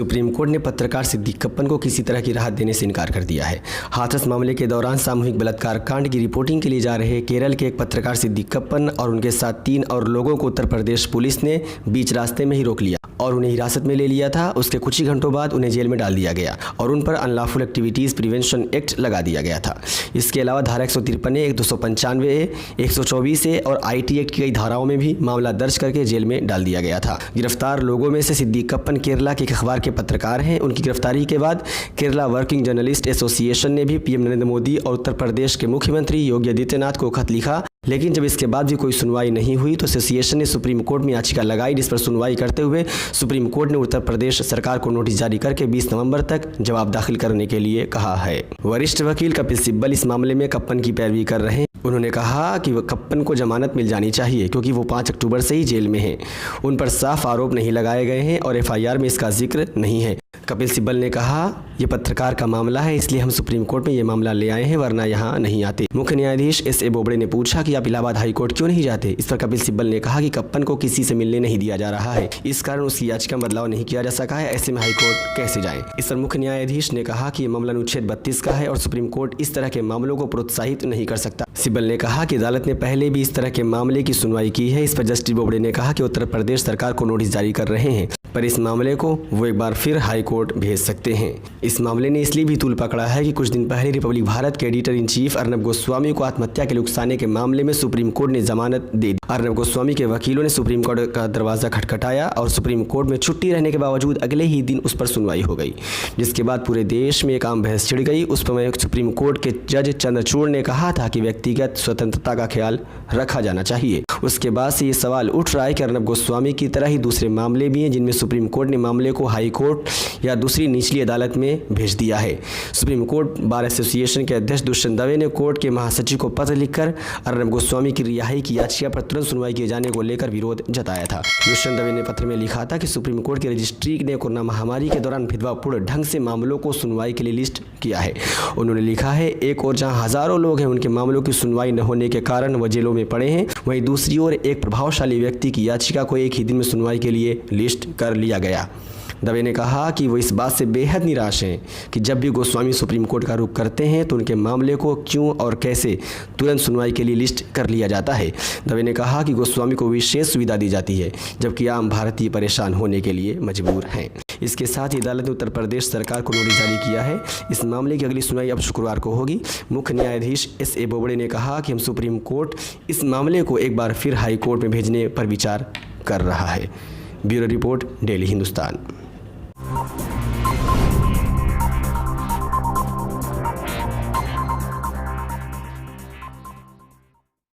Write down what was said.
Supreme court ने पत्रकार सिद्दीक कप्पन को किसी तरह की राहत देने से इनकार कर दिया है। हाथरस मामले के दौरान सामूहिक बलात्कार कांड की रिपोर्टिंग के लिए जा रहे केरल के एक पत्रकार सिद्दीक कप्पन और उनके साथ 3 और लोगों को उत्तर प्रदेश पुलिस ने बीच रास्ते में ही रोक लिया और उन्हें हिरासत में ले लिया था। उसके कुछ ही घंटों बाद उन्हें जेल में डाल दिया गया और उन पर अनलॉफुल एक्टिविटीज़ प्रिवेंशन एक्ट लगा दिया गया था। इसके अलावा धारा 153 ए, 295 ए, 124 ए और IT एक्ट की कई धाराओं में भी मामला दर्ज करके जेल में डाल दिया गया था। गिरफ्तार लोगों में से सिद्दीक कप्पन केरला के एक अखबार के पत्रकार हैं। उनकी गिरफ्तारी के बाद केरला वर्किंग जर्नलिस्ट एसोसिएशन ने भी PM नरेंद्र मोदी और उत्तर प्रदेश के मुख्यमंत्री योगी आदित्यनाथ को खत लिखा, लेकिन जब इसके बाद भी कोई सुनवाई नहीं हुई तो एसोसिएशन ने सुप्रीम कोर्ट में याचिका लगाई, जिस पर सुनवाई करते हुए सुप्रीम कोर्ट ने उत्तर प्रदेश सरकार को नोटिस जारी करके 20 नवंबर तक जवाब दाखिल करने के लिए कहा है। वरिष्ठ वकील कपिल सिब्बल इस मामले में कप्पन की पैरवी कर रहे हैं। उन्होंने कहा कि कप्पन को जमानत मिल जानी चाहिए क्योंकि वो 5 अक्टूबर से ही जेल में हैं। उन पर साफ आरोप नहीं लगाए गए हैं और FIR में इसका जिक्र नहीं है। कपिल सिब्बल ने कहा, ये पत्रकार का मामला है इसलिए हम सुप्रीम कोर्ट में ये मामला ले आए हैं, वरना यहाँ नहीं आते। मुख्य न्यायाधीश SA बोबड़े ने पूछा कि आप इलाहाबाद हाई कोर्ट क्यों नहीं जाते। इस पर कपिल सिब्बल ने कहा कि कप्पन को किसी से मिलने नहीं दिया जा रहा है, इस कारण उसकी याचिका में बदलाव नहीं किया जा सका है। ऐसे में हाई कोर्ट कैसे जाएं। इस पर मुख्य न्यायाधीश ने कहा कि ये मामला अनुच्छेद 32 का है और सुप्रीम कोर्ट इस तरह के मामलों को प्रोत्साहित नहीं कर सकता। सिब्बल ने कहा कि अदालत ने पहले भी इस तरह के मामले की सुनवाई की है। इस पर जस्टिस बोबड़े ने कहा कि उत्तर प्रदेश सरकार को नोटिस जारी कर रहे हैं, पर इस मामले को वो एक बार फिर हाई कोर्ट भेज सकते हैं। इस मामले ने इसलिए भी तूल पकड़ा है कि कुछ दिन पहले रिपब्लिक भारत के editor in chief Arnab Goswami को आत्महत्या के लिए उकसाने के मामले में सुप्रीम कोर्ट ने जमानत दे दी। अर्नब गोस्वामी के वकीलों ने सुप्रीम कोर्ट का दरवाजा खटखटाया और सुप्रीम कोर्ट में छुट्टी रहने के बावजूद अगले ही दिन उस पर सुनवाई हो गई, जिसके बाद पूरे देश में एक आम बहस छिड़ गई। उस पर सुप्रीम कोर्ट के जज चंद्रचूड़ ने कहा था कि व्यक्तिगत स्वतंत्रता का ख्याल रखा जाना चाहिए। उसके बाद से ये सवाल उठ रहा है कि अर्नब गोस्वामी की तरह ही दूसरे मामले भी हैं जिनमें सुप्रीम कोर्ट ने मामले को हाई कोर्ट या दूसरी निचली अदालत में भेज दिया है। सुप्रीम कोर्ट बार एसोसिएशन के अध्यक्ष दुष्यंत दवे ने कोर्ट के महासचिव को पत्र लिखकर अर्नब गोस्वामी की रिहाई की याचिका पर तुरंत सुनवाई किए जाने को लेकर विरोध जताया था। दुष्यंत दवे ने पत्र में लिखा था कि सुप्रीम कोर्ट की रजिस्ट्री ने कोरोना महामारी के दौरान भेदभावपूर्ण ढंग से मामलों को सुनवाई के लिए लिस्ट किया है। उन्होंने लिखा है, एक और जहां हजारों लोग हैं उनके मामलों की सुनवाई न होने के कारण वह जेलों में पड़े हैं, वहीं दूसरी ओर एक प्रभावशाली व्यक्ति की याचिका को एक ही दिन में सुनवाई के लिए लिस्ट कर लिया गया। दवे ने कहा कि वो इस बात से बेहद निराश हैं कि जब भी गोस्वामी सुप्रीम कोर्ट का रुख करते हैं तो उनके मामले को क्यों और कैसे तुरंत सुनवाई के लिए लिस्ट कर लिया जाता है। दवे ने कहा कि गोस्वामी को विशेष सुविधा दी जाती है जबकि आम भारतीय परेशान होने के लिए मजबूर हैं। इसके साथ ही अदालत ने उत्तर प्रदेश सरकार को नोटिस जारी किया है। इस मामले की अगली सुनवाई अब शुक्रवार को होगी। मुख्य न्यायाधीश SA बोबड़े ने कहा कि हम सुप्रीम कोर्ट इस मामले को एक बार फिर हाई कोर्ट में भेजने पर विचार कर रहा है। Bureau report, daily Hindustan.